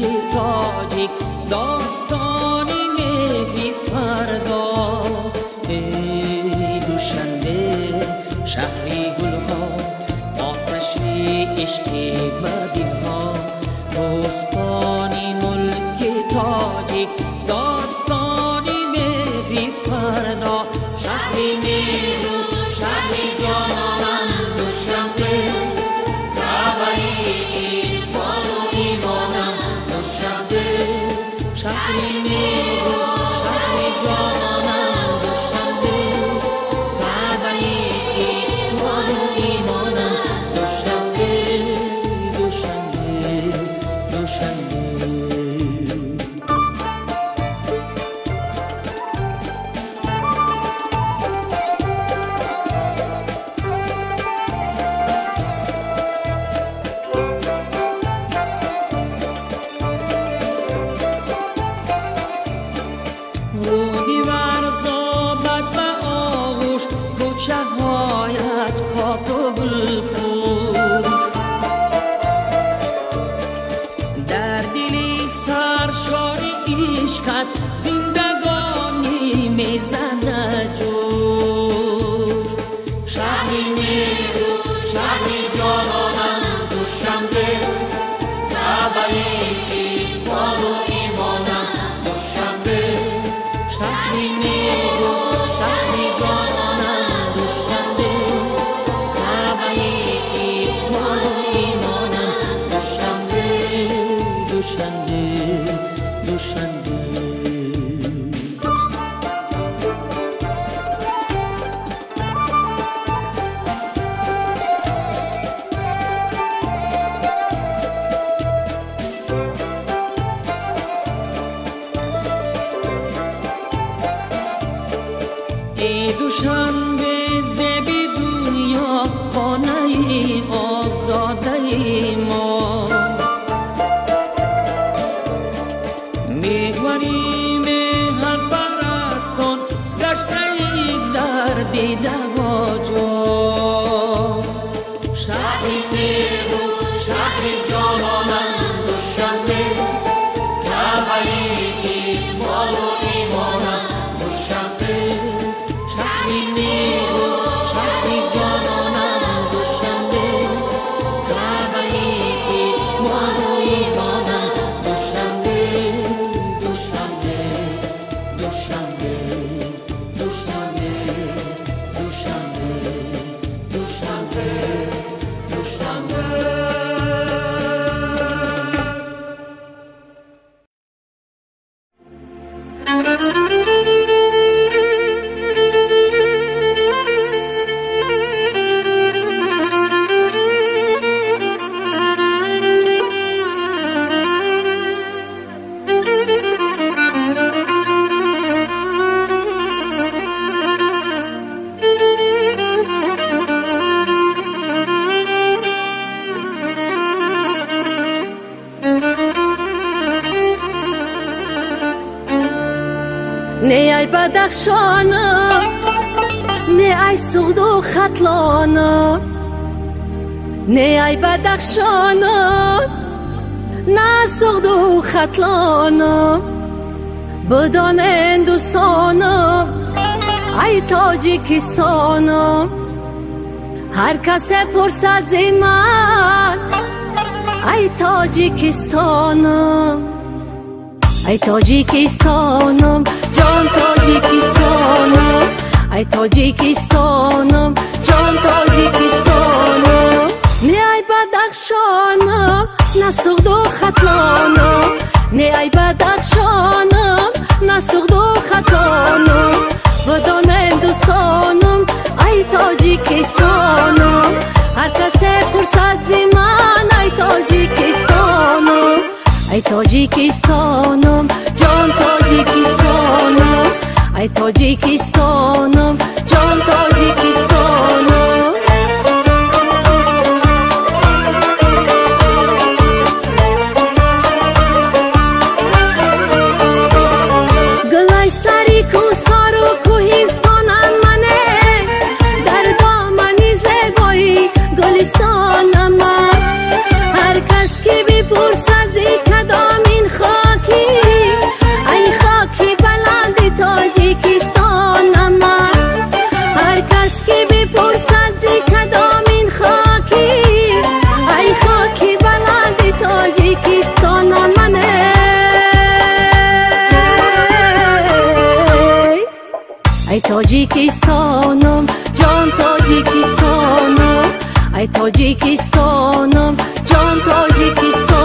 تاجیک داستانی مهری فردا. ای دوشنبه شهری گلها آتشی عشقی بدیها، دوستانی ملک تاجیک داستانی مهری فردا. شهری مهرو شهری جانانم دوشنبه، کعبه ایمان و ایمانم دوشنبه. شهری مهرو شهری جانانم دوشنبه، کعبه ایمان و ایمانم دوشنبه. دوشنبه دوشنبه روحی ورزا بد به آغوش، کوچه هایت پاک و گلپوش. در دلی سرشاری عشقت زندگانی میزند جوش. شهری مهرو شهری جانانم دوشنبه، کعبه ایمان و ایمانم دوشنبه. شهری مهرو شهری جانانم دوشنبه، کعبه ایمان و ایمانم دوشنبه. دوشنبه دوشنبه ای دوشنبه زیبی دنیا، خانه ای آزاده ای ما. میگوری مهر پرستان گشته ای در دیده و جا. شهری مهرو شهری جانانم دوشنبه، کعبه ایمان و ایمانم دوشنبه. شهری مهرو شهری جانانم دوشنبه، کعبه ایمان و ایمانم دوشنبه. دوشنبه دوشنبه دوشنبه دوشنبه دوشنبه دوشنبه. نه ای بدخشانم، نه ای سغد و خطلانم، نه ای بدخشانم، نه سغد و خطلانم. بدان هندوستانم ای تاجیکستانم، هر کس پرسد زی من ای تاجیکستانم. ای تاجیکستانم جان تاجیکستانم، ای تاجیکستانم جان تاجیکستانم. نه ای بدخشانم نه سغد و خطلانم، نه ای بدخشانم نه سغد و خطلانم. بدان هندوستانم ای تاجیکستانم، هر کس پرسد زی من ای تاجیکستانم. ای تاجیکستانم جان تاجیکستانم، ای تاجیکستانم جان تاجیکستانم. گلای سری کو سارو کوهستانم منه، در دامنی زیبایی گلستانم من. هر کس که بپرسد زی کدامی تاجیکستانم منه ای تاجیکستانم جان تاجیکستانم ای تاجیکستانم جان تاجیکستانم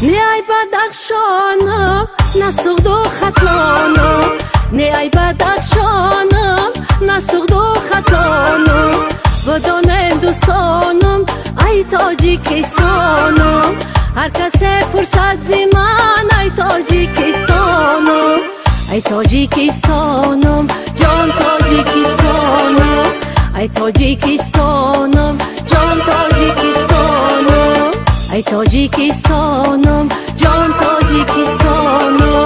نه ای بدخشانم نه سوخت و خطلانم نه ای بدخشانم نه سوخت و خطلانم بدان هندوستانم ای تاجیکستانم هر کس پرسد زی من ای تاجیکستانم ای تاجیکستانم جان تاجیکستانم ای تاجیکستانم جان تاجیکستانم ای تاجیکستانم جان تاجیکستانم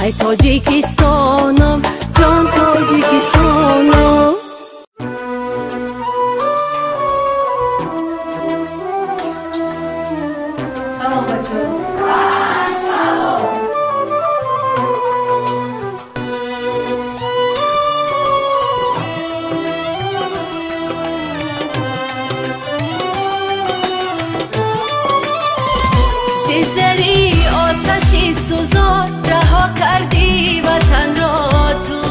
ای تاجیکستانم جان تاجیکستانم سلام بچه سیزری آتشی سوزان رها کردی وطن را تو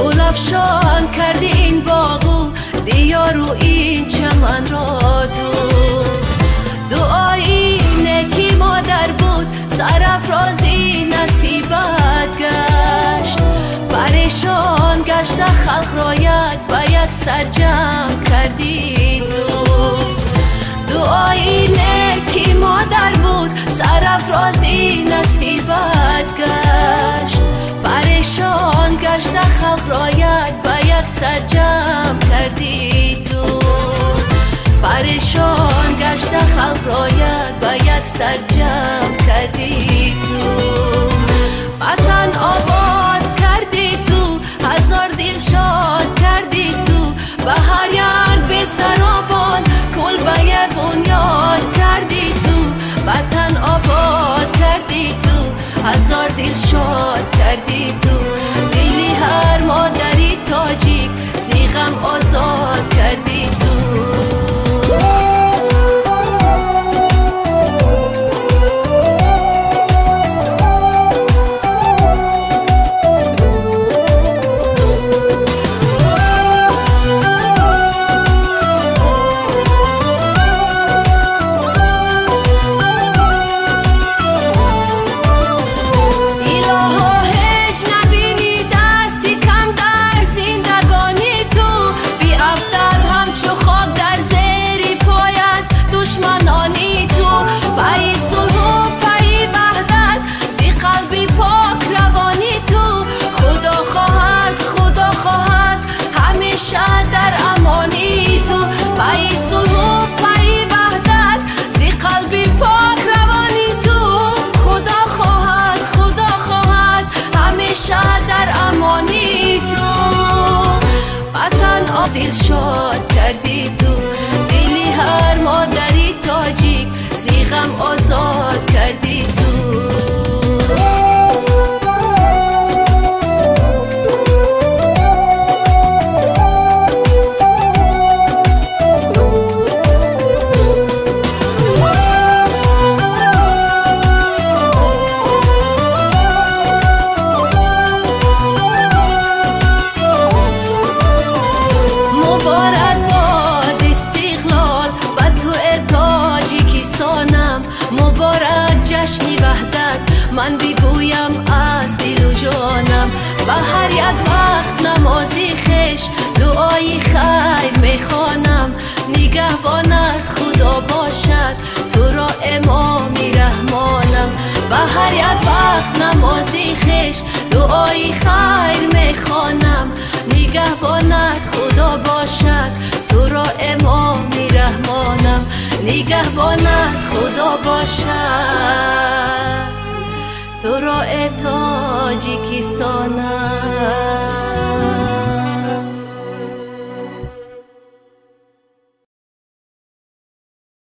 گل افشان کردی این باغ و دیار و این چمن را تو دعایی نکی مادر بود سرافرازی نصیبت گشت پریشان گشت خلق رایت با یک سر جمع کردی تو دعایی نکی مادر بود سرافرازی نصیبت گشت پریشان گشت خلق رایت با یک سر جمع کردی تو پریشان گشت خلق رایت با یک سر جمع کردی تو وطن آباد کردی تو هزار دل شاد کردی تو بهاریان به سرابان کل به بنیاد کردی تو وطن آباد کردی تو هزار دل شاد کردی تو دلی هر مادری تاجیک زی غم آزاد کردی تو دل شاد کردی تو دلی هر مادری تاجیک زی غم آزاد کردی تو مبارک وقت نمازی خش دعای خیر میخوانم نگهبانت خدا باشد تو را امامی رحمانم نگهبانت خدا باشد تو را تاجیکستانم